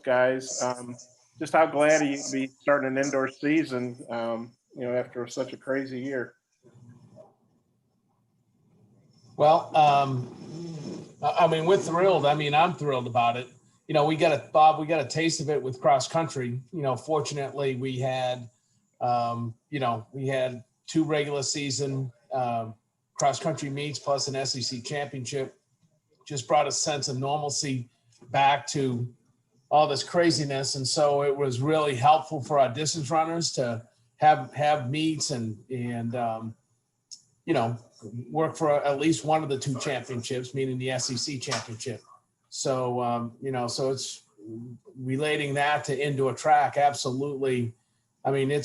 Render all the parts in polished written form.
guys. Just how glad are you to be starting an indoor season, after such a crazy year? Well, I mean, we're thrilled. I mean, I'm thrilled about it. We got a taste of it with cross country. Fortunately, we had two regular season cross country meets plus an SEC championship. Just brought a sense of normalcy back to all this craziness, and so it was really helpful for our distance runners to have meets and work for at least one of the two championships, meaning the SEC championship. So it's relating that to indoor track. Absolutely. I mean, I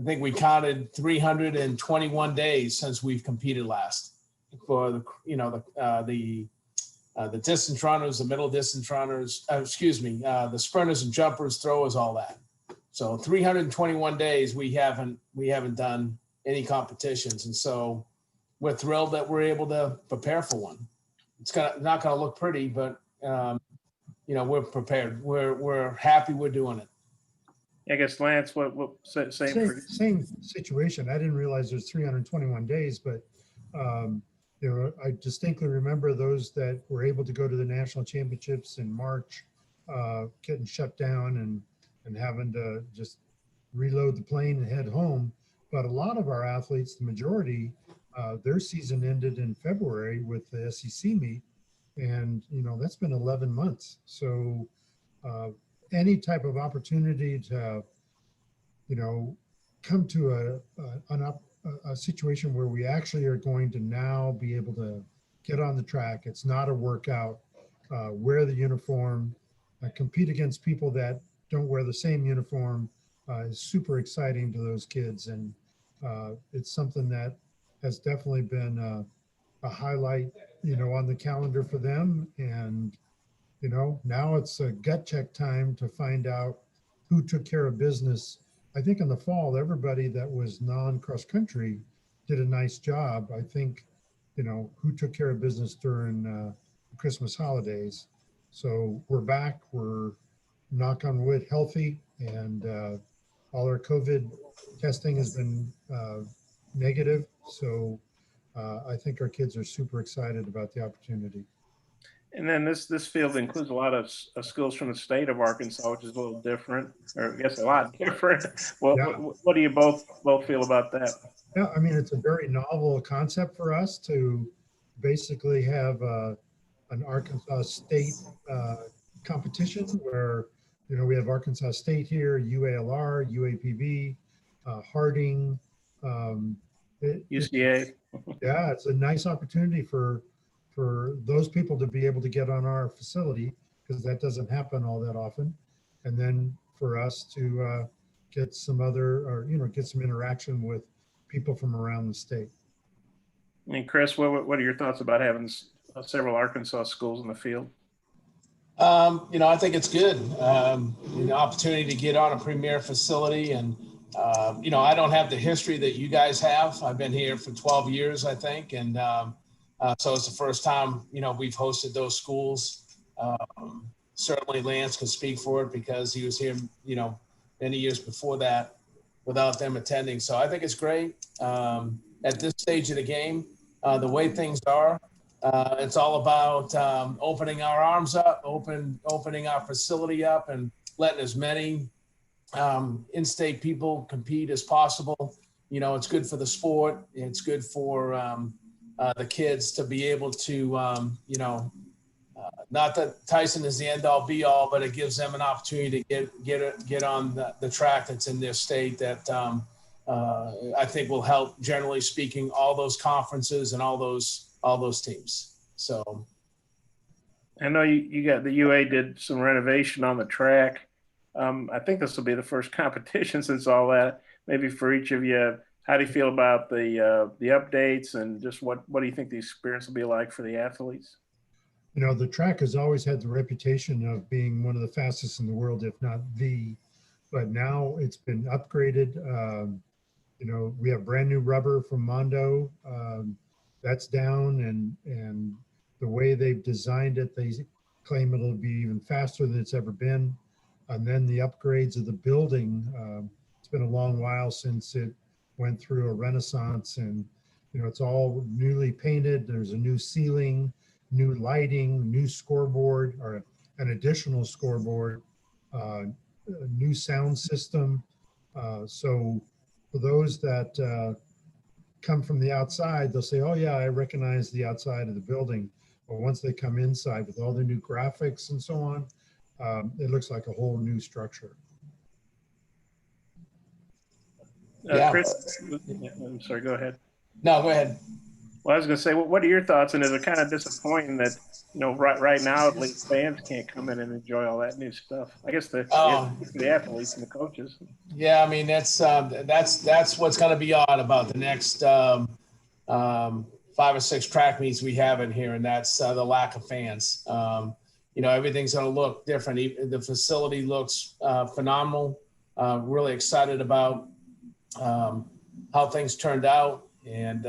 think we counted 321 days since we've competed last for the distance runners, the middle distance runners, the sprinters and jumpers, throwers, all that. So 321 days we haven't done any competitions, and so we're thrilled that we're able to prepare for one. It's not going to look pretty, but we're prepared. We're happy we're doing it. I guess Lance, what same situation. I didn't realize there's 321 days, but I distinctly remember those that were able to go to the national championships in March, getting shut down and having to just reload the plane and head home. But a lot of our athletes, the majority, their season ended in February with the SEC meet, and that's been 11 months. So any type of opportunity to come to a situation where we actually are going to now be able to get on the track. It's not a workout, wear the uniform, compete against people that don't wear the same uniform, is super exciting to those kids. And it's something that has definitely been a highlight, on the calendar for them. And, now it's a gut check time to find out who took care of business. I think in the fall, everybody that was non-cross country did a nice job. I think, who took care of business during the Christmas holidays. So we're back, we're, knock on wood, healthy, and all our COVID testing has been negative. So I think our kids are super excited about the opportunity. And then this field includes a lot of schools from the state of Arkansas, which is a little different, or I guess a lot different. What do you both feel about that? Yeah, I mean, it's a very novel concept for us to basically have an Arkansas State competition where, we have Arkansas State here, UALR, UAPB, Harding, UCA. Yeah, it's a nice opportunity for those people to be able to get on our facility, because that doesn't happen all that often. And then for us to get some get some interaction with people from around the state. And Chris, what are your thoughts about having several Arkansas schools in the field? I think it's good. Opportunity to get on a premier facility. And, I don't have the history that you guys have. I've been here for 12 years, I think. And so it's the first time, we've hosted those schools. Certainly Lance can speak for it because he was here, many years before that without them attending. So I think it's great. At this stage of the game, the way things are, it's all about opening our arms up, opening our facility up, and letting as many in-state people compete as possible. It's good for the sport. It's good for the kids to be able to, not that Tyson is the end-all be-all, but it gives them an opportunity to get on the track that's in their state that I think will help, generally speaking, all those conferences and all those teams. So I know you got the UA did some renovation on the track. I think this will be the first competition since all that. Maybe for each of you, how do you feel about the updates, and just what do you think the experience will be like for the athletes? The track has always had the reputation of being one of the fastest in the world, if not the, but now it's been upgraded. We have brand new rubber from Mondo. That's down, and the way they've designed it, they claim it'll be even faster than it's ever been. And then the upgrades of the building. It's been a long while since it went through a renaissance, and it's all newly painted. There's a new ceiling, new lighting, new scoreboard, or an additional scoreboard, a new sound system. So for those that come from the outside, they'll say, "Oh yeah, I recognize the outside of the building." But once they come inside with all the new graphics and so on, it looks like a whole new structure. Yeah. Chris, I'm sorry, go ahead. No, go ahead. Well, I was going to say, what are your thoughts? And is it kind of disappointing that, right now, at least fans can't come in and enjoy all that new stuff? I guess the athletes and the coaches. Yeah, I mean, that's what's going to be odd about the next 5 or 6 track meets we have in here, and that's the lack of fans. Everything's going to look different. The facility looks phenomenal. Really excited about how things turned out, and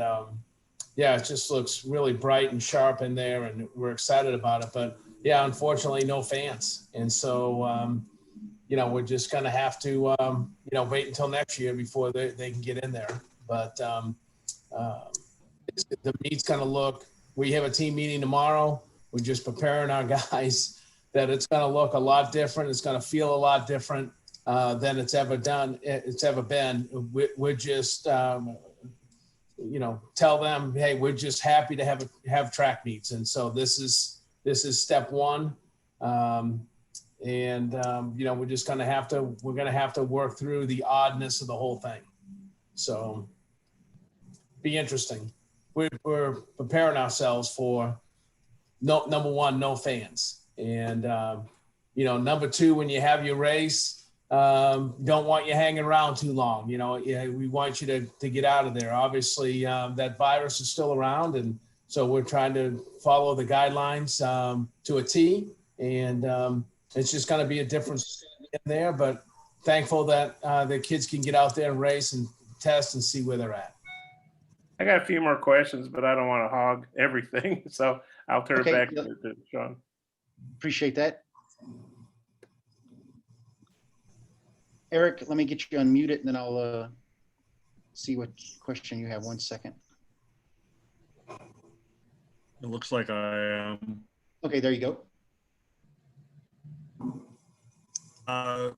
it just looks really bright and sharp in there, and we're excited about it. But yeah, unfortunately, no fans, and so we're just going to have to wait until next year before they can get in there. But the meet's going to look. We have a team meeting tomorrow. We're just preparing our guys that it's going to look a lot different. It's going to feel a lot different than it's ever been. We're just, tell them, hey, we're just happy to have track meets. And so this is step one. We're just going to have to work through the oddness of the whole thing. So be interesting. We're preparing ourselves for number one, no fans. And, number two, when you have your race, don't want you hanging around too long. We want you to get out of there. Obviously, that virus is still around. And so we're trying to follow the guidelines to a T. And it's just going to be a difference in there. But thankful that the kids can get out there and race and test and see where they're at. I got a few more questions, but I don't want to hog everything. So I'll turn it back to Sean. Appreciate that. Eric, let me get you unmuted and then I'll see what question you have. 1 second. It looks like I am. Okay, there you go.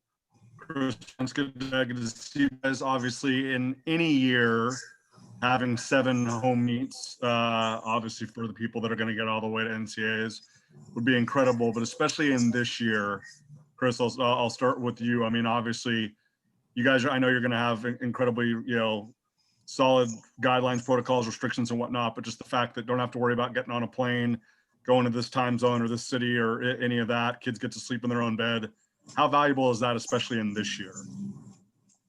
Chris, it's good to see you guys. Obviously, in any year, having 7 home meets, obviously for the people that are going to get all the way to NCAAs would be incredible, but especially in this year. Chris, I'll start with you. I mean, obviously, you guys, I know you're going to have incredibly, solid guidelines, protocols, restrictions, and whatnot, but just the fact that don't have to worry about getting on a plane, going to this time zone or this city or any of that, kids get to sleep in their own bed. How valuable is that, especially in this year?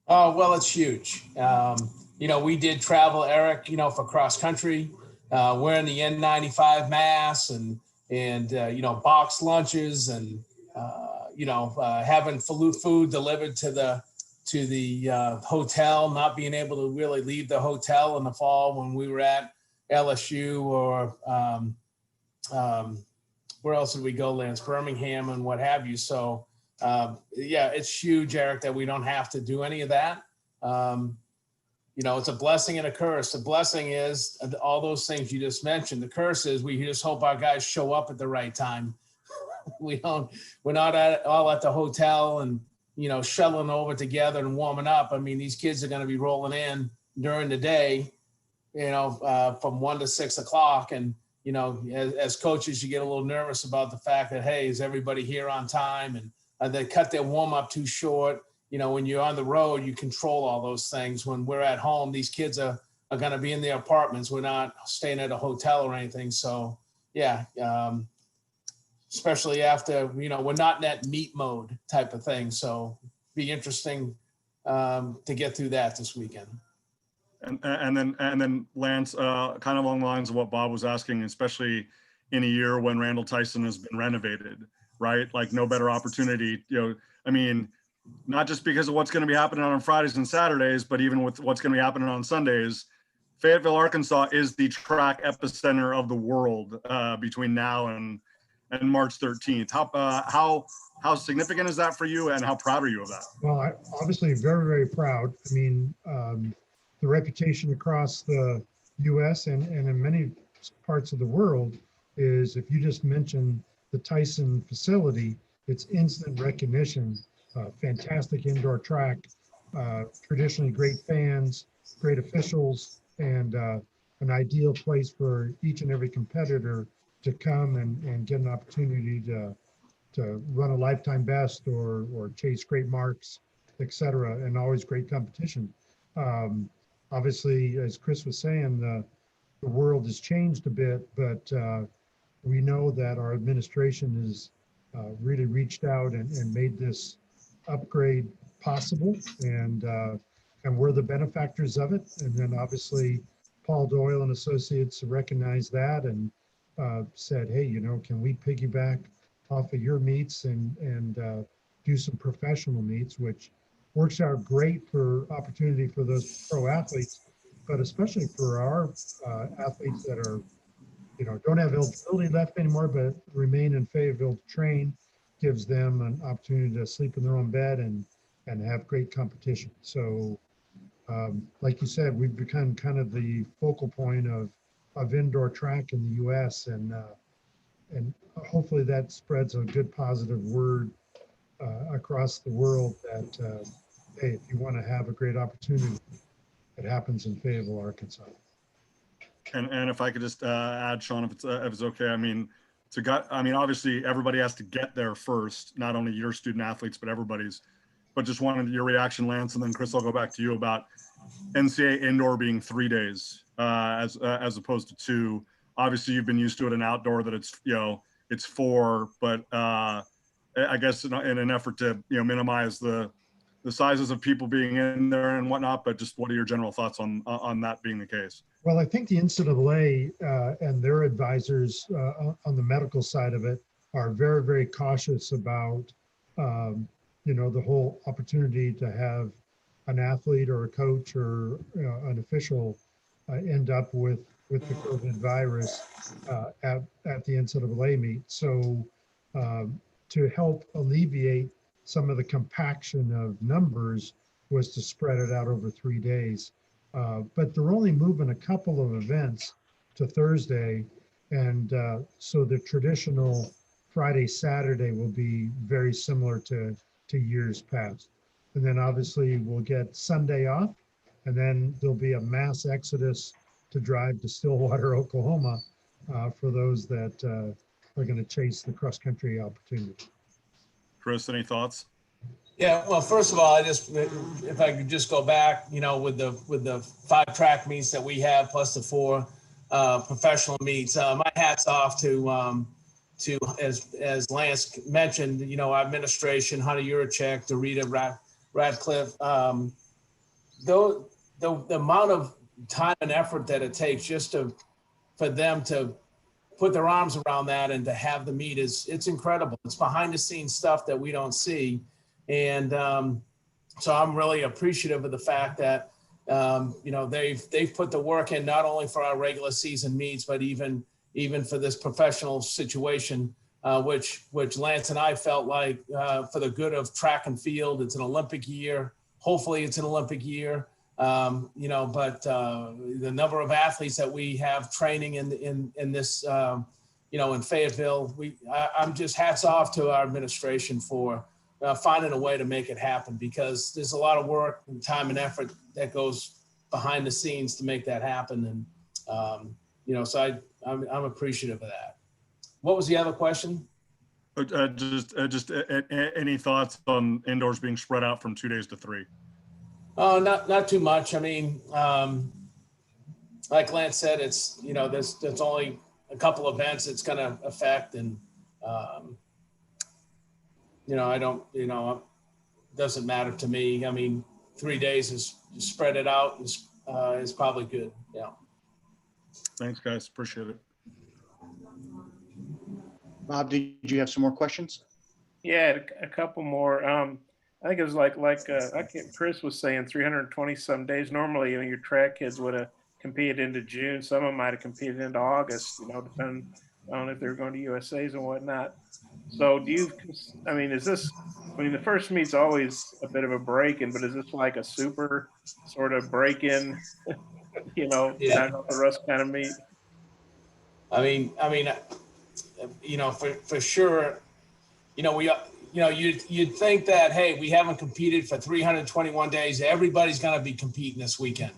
Oh, well, it's huge. We did travel, Eric, for cross country, wearing the N95 masks and boxed lunches and, having food delivered to the hotel, not being able to really leave the hotel in the fall when we were at LSU or where else did we go, Lance? Birmingham and what have you. So, it's huge, Eric, that we don't have to do any of that. It's a blessing and a curse. The blessing is all those things you just mentioned. The curse is we just hope our guys show up at the right time. We're not all at the hotel and, shuttling over together and warming up. I mean, these kids are going to be rolling in during the day, from 1 to 6 o'clock. And, as coaches, you get a little nervous about the fact that, hey, is everybody here on time? And they cut their warm up too short. When you're on the road, you control all those things. When we're at home, these kids are going to be in their apartments. We're not staying at a hotel or anything. So, especially after, we're not in that meet mode type of thing. So be interesting to get through that this weekend. And then Lance, kind of along the lines of what Bob was asking, especially in a year when Randall Tyson has been renovated, right? Like no better opportunity, I mean, not just because of what's going to be happening on Fridays and Saturdays, but even with what's going to be happening on Sundays. Fayetteville, Arkansas is the track epicenter of the world between now and March 13th. How how significant is that for you, and how proud are you of that? Well, obviously very, very proud. I mean, the reputation across the US and in many parts of the world is if you just mention the Tyson facility, it's instant recognition, fantastic indoor track, traditionally great fans, great officials, and an ideal place for each and every competitor to come and get an opportunity to run a lifetime best or chase great marks, et cetera, and always great competition. Obviously, as Chris was saying, the world has changed a bit, but we know that our administration has really reached out and made this upgrade possible, and we're the benefactors of it. And then obviously, Paul Doyle and Associates recognized that and said, hey, you know, can we piggyback off of your meets and do some professional meets, which works out great for opportunity for those pro athletes, but especially for our athletes that are, you know, don't have eligibility left anymore, but remain in Fayetteville to train, gives them an opportunity to sleep in their own bed and have great competition. So like you said, we've become kind of the focal point of indoor track in the US, and hopefully that spreads a good positive word across the world that, hey, if you want to have a great opportunity, it happens in Fayetteville, Arkansas. And if I could just add, Sean, if it's okay, I mean, obviously everybody has to get there first, not only your student athletes, but everybody's. But just wanted your reaction, Lance, and then Chris, I'll go back to you about NCAA indoor being 3 days as opposed to 2. Obviously, you've been used to it in outdoor that it's, you know, it's 4, but I guess in an effort to, you know, minimize the sizes of people being in there and whatnot. But just what are your general thoughts on that being the case? Well, I think the NCAA and their advisors on the medical side of it are very, very cautious about, you know, the whole opportunity to have an athlete or a coach or an official end up with the COVID virus at the NCAA meet. So to help alleviate some of the compaction of numbers was to spread it out over 3 days. But they're only moving a couple of events to Thursday. And so the traditional Friday, Saturday will be very similar to years past. And then obviously we'll get Sunday off, and then there'll be a mass exodus to drive to Stillwater, Oklahoma for those that are going to chase the cross-country opportunity. Chris, any thoughts? Yeah, well, first of all, if I could just go back, you know, with the 5 track meets that we have plus the 4 professional meets, my hat's off to as Lance mentioned, you know, our administration, Hunter Yurachek, Dorita Radcliffe, the amount of time and effort that it takes just for them to put their arms around that and to have the meet it's incredible. It's behind the scenes stuff that we don't see. And so I'm really appreciative of the fact that, you know, they've put the work in not only for our regular season meets, but even for this professional situation, which Lance and I felt like for the good of track and field, it's an Olympic year. Hopefully it's an Olympic year, you know, but the number of athletes that we have training in this, you know, in Fayetteville, I'm just hats off to our administration for finding a way to make it happen, because there's a lot of work and time and effort that goes behind the scenes to make that happen. And, you know, so I'm appreciative of that. What was the other question? Just any thoughts on indoors being spread out from 2 days to 3? Oh, not too much. I mean, like Lance said, it's, you know, there's only a couple events it's going to affect. And, you know, I don't, you know, it doesn't matter to me. I mean, 3 days is spread it out is probably good. Yeah. Thanks, guys. Appreciate it. Bob, did you have some more questions? Yeah, a couple more. I think it was like Chris was saying, 320 some days. Normally, you know, your track kids would have competed into June. Some of them might have competed into August, you know, depending on if they were going to USA's and whatnot. So do you, I mean, is this, I mean, the first meet's always a bit of a break-in, but is this like a super sort of break-in, Yeah. knock off the rust kind of meet? I mean, for sure, you'd think that, hey, we haven't competed for 321 days. Everybody's going to be competing this weekend.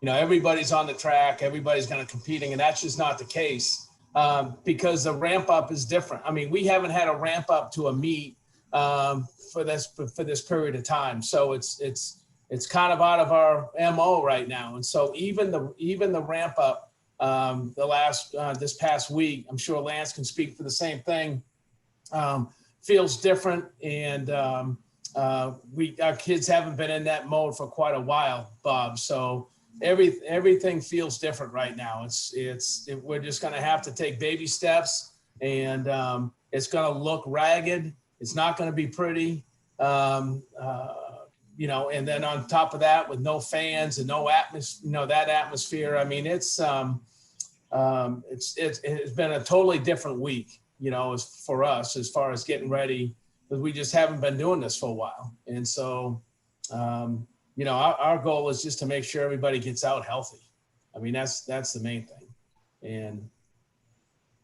Everybody's on the track. Everybody's going to competing, and that's just not the case because the ramp up is different. I mean, we haven't had a ramp up to a meet for this period of time, so it's kind of out of our MO right now. And so even the ramp up this past week, I'm sure Lance can speak for the same thing. Feels different, and our kids haven't been in that mode for quite a while, Bob. So everything feels different right now. We're just going to have to take baby steps, and it's going to look ragged. It's not going to be pretty, and then on top of that, with no fans and no atmosphere, that atmosphere. I mean, it's been a totally different week. For us, as far as getting ready, because we just haven't been doing this for a while. And so, our goal is just to make sure everybody gets out healthy. I mean, that's the main thing. And,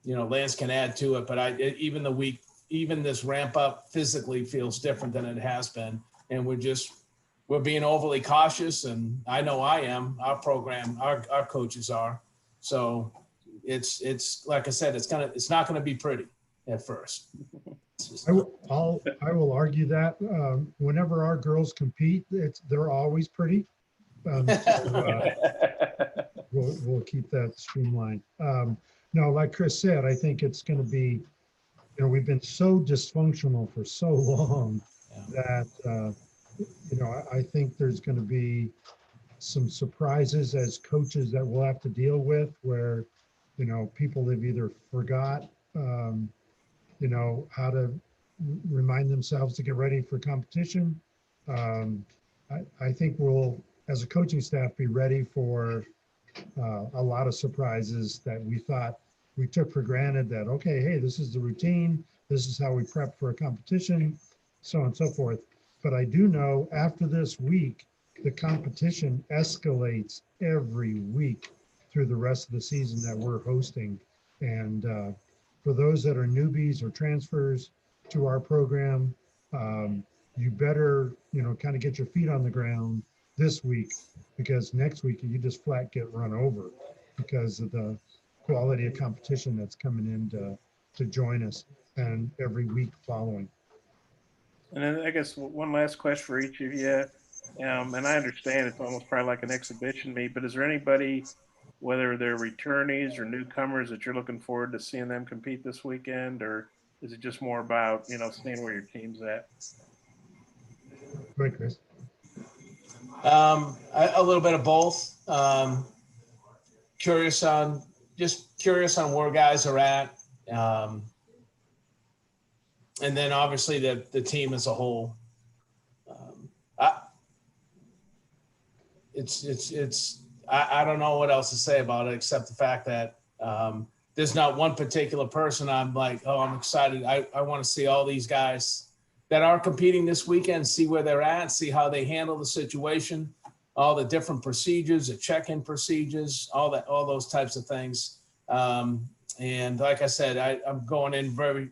Lance can add to it, but even this ramp up physically feels different than it has been. And we're being overly cautious. And I know I am, our program, our coaches are. So it's like I said, it's not going to be pretty at first. I will argue that whenever our girls compete, they're always pretty. We'll keep that streamlined. No, like Chris said, I think it's going to be, we've been so dysfunctional for so long that, I think there's going to be some surprises as coaches that we'll have to deal with where, people have either forgot, how to remind themselves to get ready for competition. I think we'll, as a coaching staff, be ready for a lot of surprises that we thought we took for granted that, okay, hey, this is the routine. This is how we prep for a competition, so on and so forth. But I do know after this week, the competition escalates every week through the rest of the season that we're hosting. And for those that are newbies or transfers to our program, you better, kind of get your feet on the ground this week, because next week you just flat get run over because of the quality of competition that's coming in to join us and every week following. And then I guess one last question for each of you. And I understand it's almost probably like an exhibition meet, but is there anybody, whether they're returnees or newcomers, that you're looking forward to seeing them compete this weekend? Or is it just more about, seeing where your team's at? Right, Chris? A little bit of both. Curious on where guys are at. And then obviously the team as a whole. I don't know what else to say about it except the fact that there's not one particular person I'm like, oh, I'm excited. I want to see all these guys that are competing this weekend, see where they're at, see how they handle the situation, all the different procedures, the check-in procedures, all those types of things. And like I said, I'm going in very,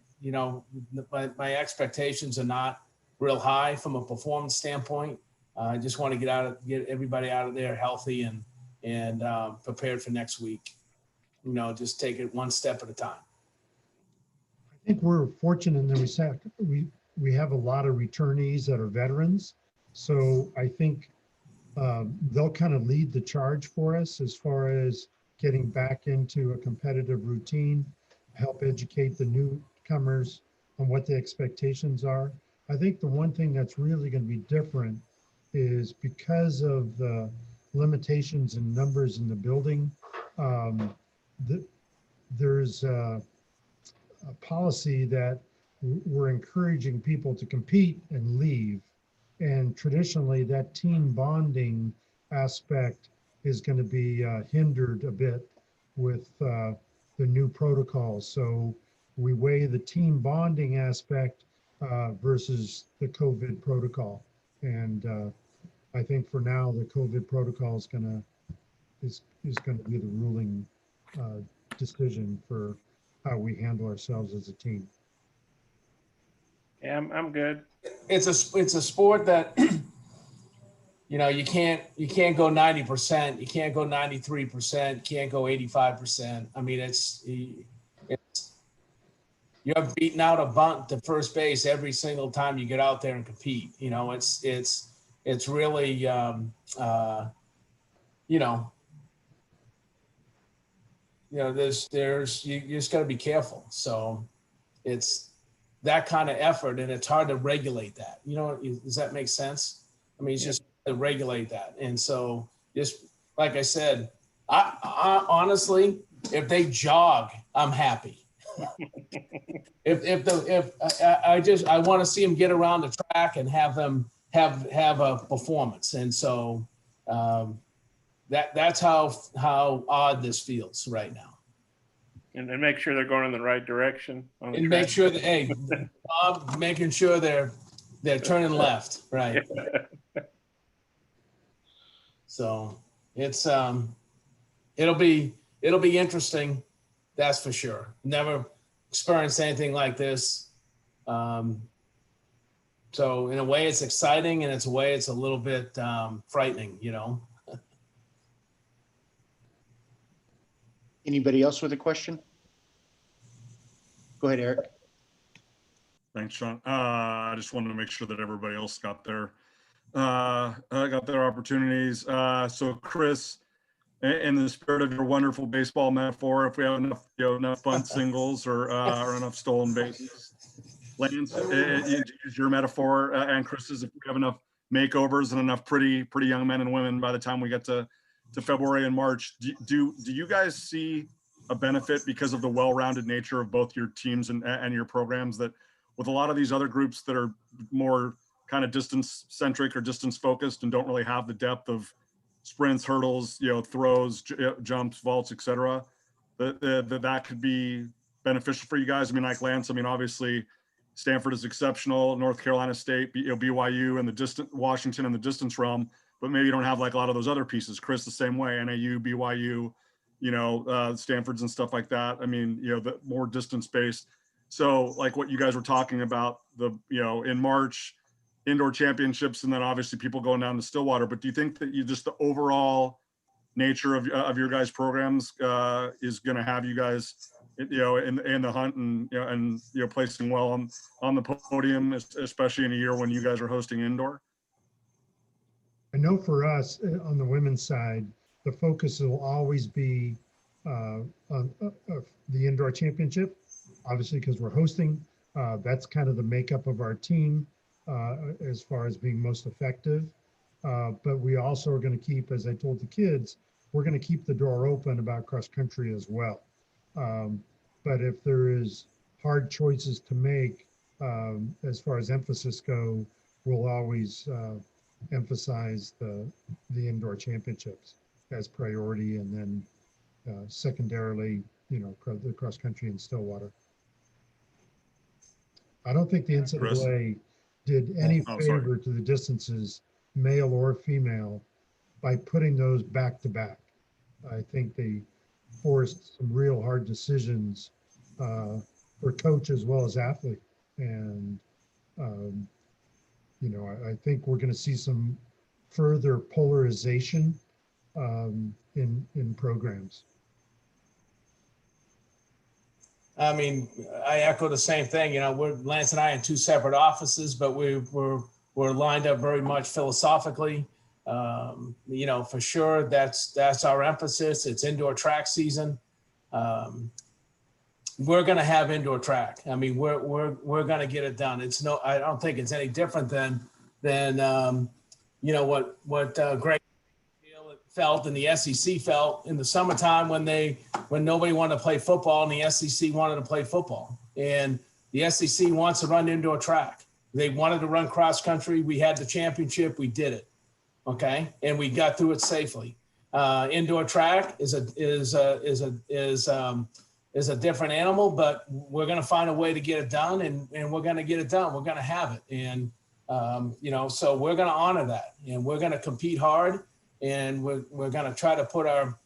my expectations are not real high from a performance standpoint. I just want to get everybody out of there healthy and prepared for next week. Just take it one step at a time. I think we're fortunate that we have a lot of returnees that are veterans. So I think they'll kind of lead the charge for us as far as getting back into a competitive routine, help educate the newcomers on what the expectations are. I think the one thing that's really going to be different is because of the limitations in numbers in the building, there's a policy that we're encouraging people to compete and leave. And traditionally, that team bonding aspect is going to be hindered a bit with the new protocols. So we weigh the team bonding aspect versus the COVID protocol. And I think for now, the COVID protocol is gonna be the ruling decision for how we handle ourselves as a team. Yeah, I'm good. It's a sport that you know you can't go 90%, you can't go 93%, can't go 85%. I mean, it's you're beating out a bunt to first base every single time you get out there and compete. You know, it's really you know. There's you just got to be careful. So it's that kind of effort, and it's hard to regulate that. You know, does that make sense? I mean, it's just to regulate that. And so just like I said, I honestly, if they jog, I'm happy. I want to see them get around the track and have them have a performance. And so that's how odd this feels right now. And make sure they're going in the right direction. On the And track. make sure that, hey, Bob, making sure they're turning left, right? So it's it'll be interesting, that's for sure. Never experienced anything like this. So in a way, it's exciting, and it's a way it's a little bit frightening, you know. Anybody else with a question? Go ahead, Eric. Thanks, Sean. I just wanted to make sure that everybody else got their opportunities. So Chris, in the spirit of your wonderful baseball metaphor, if we have enough bunt singles or enough stolen bases, Lance, use your metaphor and Chris's, if we have enough makeovers and enough pretty young men and women by the time we get to February and March, do you guys see a benefit because of the well-rounded nature of both your teams and your programs, that with a lot of these other groups that are more kind of distance centric or distance focused and don't really have the depth of sprints, hurdles, throws, jumps, vaults, etc., that could be beneficial for you guys? I mean, like Lance, I mean, obviously Stanford is exceptional, North Carolina State, BYU and the distant Washington in the distance realm, but maybe you don't have like a lot of those other pieces. Chris, the same way, NAU, BYU, Stanford's and stuff like that. I mean, the more distance based. So like what you guys were talking about, in March, indoor championships, and then obviously people going down to Stillwater. But do you think that the overall nature of your guys' programs is going to have you guys, in the hunt and placing well on the podium, especially in a year when you guys are hosting indoor? I know for us on the women's side, the focus will always be on the indoor championship, obviously because we're hosting. That's kind of the makeup of our team as far as being most effective. But we also are going to keep, as I told the kids, we're going to keep the door open about cross country as well. But if there is hard choices to make as far as emphasis go, we'll always emphasize the indoor championships as priority, and then secondarily, the cross country and Stillwater. I don't think the NCAA did any favor to the distances, male or female, by putting those back to back. I think they forced some real hard decisions for coach as well as athlete. And, I think we're going to see some further polarization in programs. I mean, I echo the same thing. We're Lance and I in two separate offices, but we're lined up very much philosophically. For sure, that's our emphasis. It's indoor track season. We're going to have indoor track. I mean, we're going to get it done. I don't think it's any different than what Greg felt and the SEC felt in the summertime when nobody wanted to play football and the SEC wanted to play football. And the SEC wants to run indoor track. They wanted to run cross country. We had the championship. We did it. Okay. And we got through it safely. Indoor track is is a different animal, but we're going to find a way to get it done, and we're going to get it done. We're going to have it. And, you know, so we're going to honor that, and we're going to compete hard, and we're going to try to put our,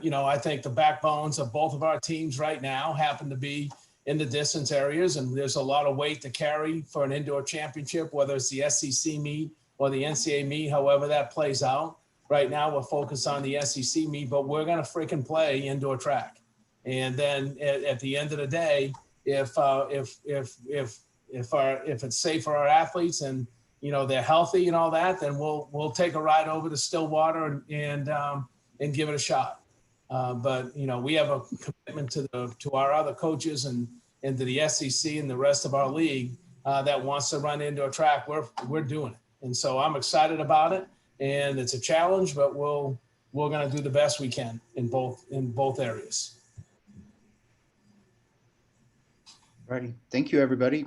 you know, I think the backbones of both of our teams right now happen to be in the distance areas, and there's a lot of weight to carry for an indoor championship, whether it's the SEC meet or the NCAA meet, however that plays out. Right now, we're focused on the SEC meet, but we're going to freaking play indoor track. And then at the end of the day, if it's safe for our athletes and, you know, they're healthy and all that, then we'll take a ride over to Stillwater and give it a shot. But, you know, we have a commitment to our other coaches and to the SEC and the rest of our league that wants to run indoor track. We're doing it. And so I'm excited about it, and it's a challenge, but we're going to do the best we can in both areas. Righty. Thank you, everybody.